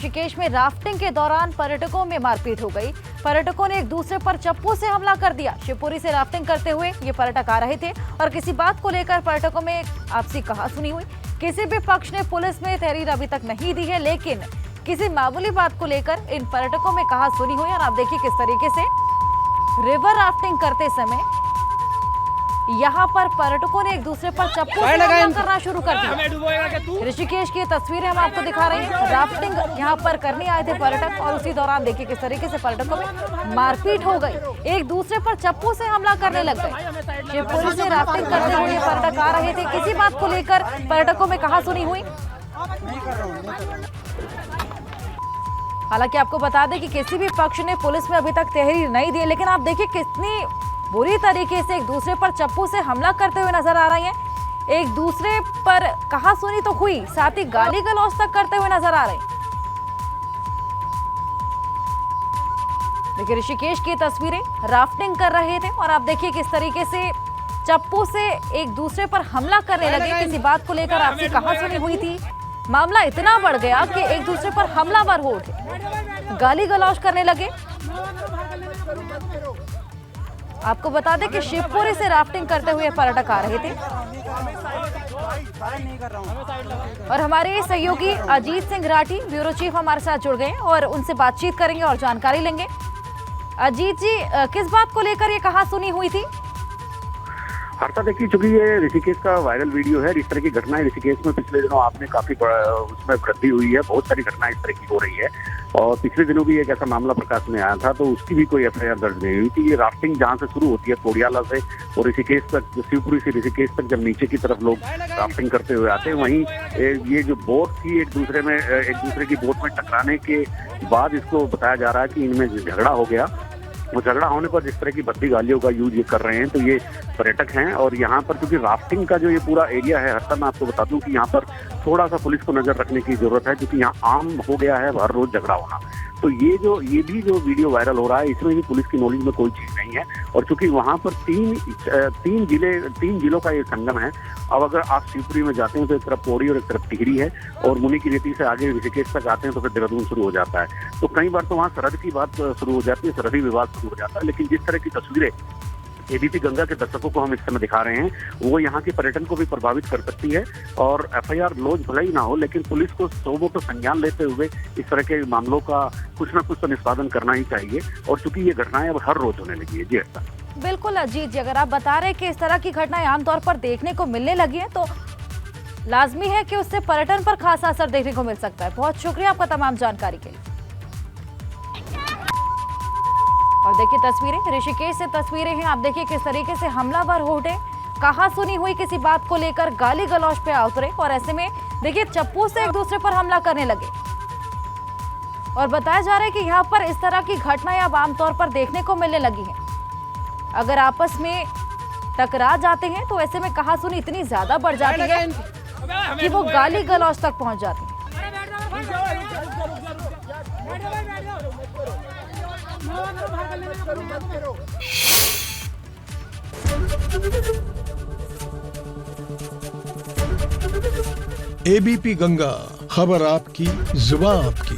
ऋषिकेश में राफ्टिंग के दौरान पर्यटकों में मारपीट हो गई। पर्यटकों ने एक दूसरे पर चप्पू से हमला कर दिया। शिवपुरी से राफ्टिंग करते हुए ये पर्यटक आ रहे थे और किसी बात को लेकर पर्यटकों में आपसी कहासुनी हुई। किसी भी पक्ष ने पुलिस में तहरीर अभी तक नहीं दी है, लेकिन किसी मामूली बात को लेकर इन पर्यटकों में कहासुनी हुई। और आप देखिए किस तरीके से रिवर राफ्टिंग करते समय यहाँ पर पर्यटकों ने एक दूसरे पर चप्पू से हमला करना शुरू कर दिया। ऋषिकेश की तस्वीरें हम आपको दिखा रहे हैं। राफ्टिंग यहाँ पर करने आए थे पर्यटक और उसी दौरान देखिए किस तरीके से पर्यटकों में मारपीट हो गई। एक दूसरे पर चप्पू से हमला करने लग गए। शिवपुरी से राफ्टिंग करते हुए पर्यटक आ रहे थे। किसी बात को लेकर पर्यटकों में कहासुनी हुई। हालांकि आपको बता दें कि किसी भी पक्ष ने पुलिस में अभी तक तहरीर नहीं दी, लेकिन आप देखिए कितनी बुरी तरीके से एक दूसरे पर चप्पू से हमला करते हुए नजर आ रहे हैं। एक दूसरे पर कहासुनी तो हुई, साथ ही गाली गलौज तक करते हुए नजर आ रहे हैं। देखिए ऋषिकेश की तस्वीरें, राफ्टिंग कर रहे थे और आप देखिए किस तरीके से चप्पू से एक दूसरे पर हमला करने लगे। किसी बात को लेकर आपसे कहासुनी हुई थी। मामला इतना बढ़ गया कि एक दूसरे पर हमलावर हो उठे, गाली गलौज करने लगे। आपको बता दें कि शिवपुरी से राफ्टिंग करते हुए पर्यटक आ रहे थे और हमारे सहयोगी अजीत सिंह राठी ब्यूरो चीफ हमारे साथ जुड़ गए और उनसे बातचीत करेंगे और जानकारी लेंगे। अजीत जी, किस बात को लेकर ये कहासुनी हुई थी? हर्षा, देखिए चूंकि ये ऋषिकेश का वायरल वीडियो है, इस तरह की घटनाएं ऋषिकेश में पिछले दिनों आपने काफी उसमें वृद्धि हुई है। बहुत सारी घटनाएं इस तरह की हो रही है और पिछले दिनों भी एक ऐसा मामला प्रकाश में आया था, तो उसकी भी कोई एफआईआर दर्ज नहीं हुई थी। ये राफ्टिंग जहां से शुरू होती है कोडियाला से और ऋषिकेश तक, शिवपुरी से ऋषिकेश तक जब नीचे की तरफ लोग राफ्टिंग करते हुए आते हैं, वहीं ये जो बोट थी एक दूसरे की बोट में टकराने के बाद इसको बताया जा रहा है कि इनमें झगड़ा हो गया। वो झगड़ा होने पर जिस तरह की भद्दी गालियों का यूज ये कर रहे हैं, तो ये पर्यटक हैं। और यहाँ पर क्योंकि राफ्टिंग का जो ये पूरा एरिया है, हर मैं आपको बता दूं कि यहाँ पर थोड़ा सा पुलिस को नजर रखने की जरूरत है, क्योंकि यहाँ आम हो गया है हर रोज झगड़ा होना। तो ये भी जो वीडियो वायरल हो रहा है, इसमें भी पुलिस की नॉलेज में कोई चीज नहीं है। और चूंकि वहाँ पर तीन जिलों का ये संगम है। अब अगर आप शिवपुरी में जाते हैं तो एक तरफ पौड़ी और एक तरफ टिहरी है, और मुनि की रेती से आगे ऋषिकेश तक आते हैं तो फिर देहरादून शुरू हो जाता है। तो कई बार तो वहाँ सरहद की बात शुरू हो जाती है, सरहदी विवाद शुरू हो जाता है। लेकिन जिस तरह की तस्वीरें एबीपी गंगा के दर्शकों को हम इस समय दिखा रहे हैं, वो यहाँ के पर्यटन को भी प्रभावित कर सकती है। और एफआईआर लॉन्च भले ही ना हो, लेकिन पुलिस को तो संज्ञान लेते हुए इस तरह के मामलों का कुछ ना कुछ तो निष्पादन करना ही चाहिए। और चूंकि ये घटनाएं अब हर रोज होने लगी है। जी ऐसा बिल्कुल अजीत जी, अगर आप बता रहे हैं कि इस तरह की घटनाएं आमतौर पर देखने को मिलने लगी है, तो लाजमी है कि उससे पर्यटन पर खासा असर देखने को मिल सकता है। बहुत शुक्रिया आपका तमाम जानकारी के लिए। और देखिए तस्वीरें, ऋषिकेश से तस्वीरें हैं। आप देखिए किस तरीके से हमलावर हो उठे, कहासुनी हुई, किसी बात को लेकर गाली गलौज पे आ उतरे और ऐसे में देखिए चप्पू से एक दूसरे पर हमला करने लगे। और बताया जा रहा है कि यहाँ पर इस तरह की घटनाएं अब आमतौर पर देखने को मिलने लगी हैं। अगर आपस में टकरा जाते हैं तो ऐसे में कहासुनी इतनी ज्यादा बढ़ जाती है कि वो गाली गलौज तक पहुंच जाती है। एबीपी गंगा, खबर आपकी, जुबान आपकी।